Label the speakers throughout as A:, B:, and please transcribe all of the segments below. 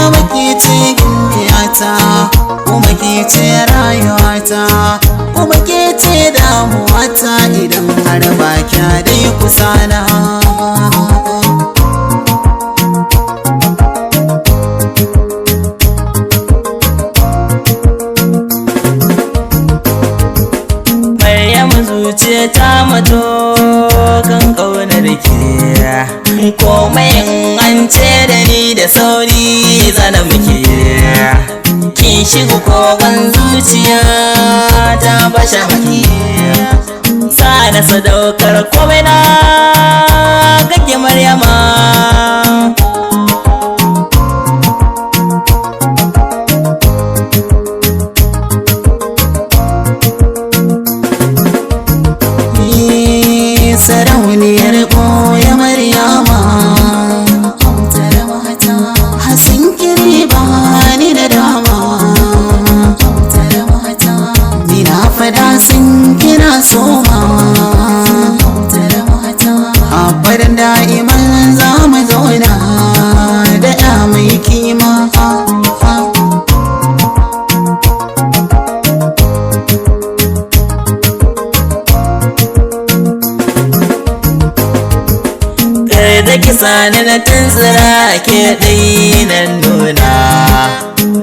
A: Maryama ke ce gimbiyata, kuma ke ce rayuwata, kuma ke ce damuwata idan har ba kya dai kusa na. Zuciya ta mato kan ƙaunar ke, komai in an ce da ni da sauri zana muke. Kin shiga kogon zuciya ta basha maki, sa na sadaukar komai na kake Maryama. Sarauniyar ɓoye Maryama, hasin kiri ba ni da dama. Ni na fada sun kira soma, abadan da'iman za mu zauna da ya mai kima. Da kisa ni na tunzura ke ɗai nan nuna,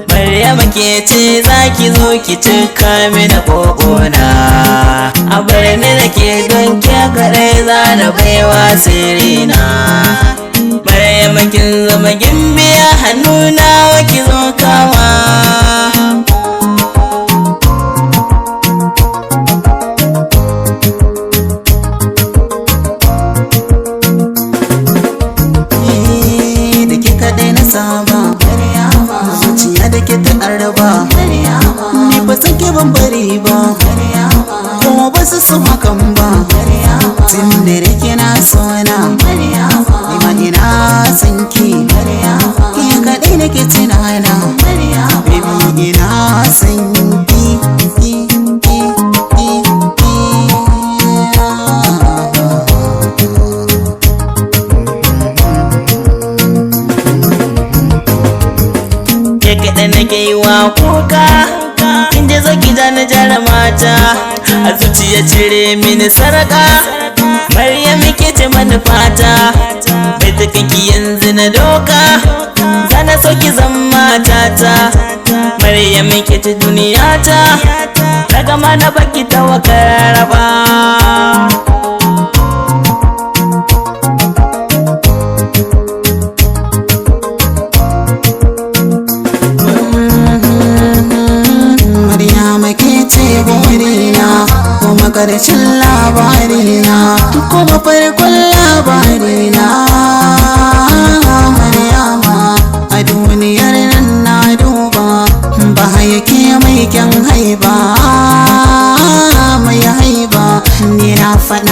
A: Maryama ke ce za ki zo ki cika mini ƙoƙona. A birni da ke don ke kaɗai za na baiwa sirina. Maryama kin zama gimbiya hannuna wa ki zo kama. Zuciya da ke ta araba, ni ba san ke ban bari ba, kuma ba su so hakan ba. Tun da rike na sona, ni ma ina san ki, ke kaɗai nake tunana, baby ina san ki. Kaɗa nake yi wa kuka, kin je zo gida na jara mata, a zuciya cire mini sarƙa. Maryam ke ce manufata, bai ta kanki yanzu na doka, zana so ki zan matata. Maryam ke ce duniyata, daga mana baki ta wakaraba. Kuma ƙarshen labarina, kuma farkon labarina. Maryama a duniyar nan na duba, ba yake mai kyan haiba, mai haiba. Ni na faɗa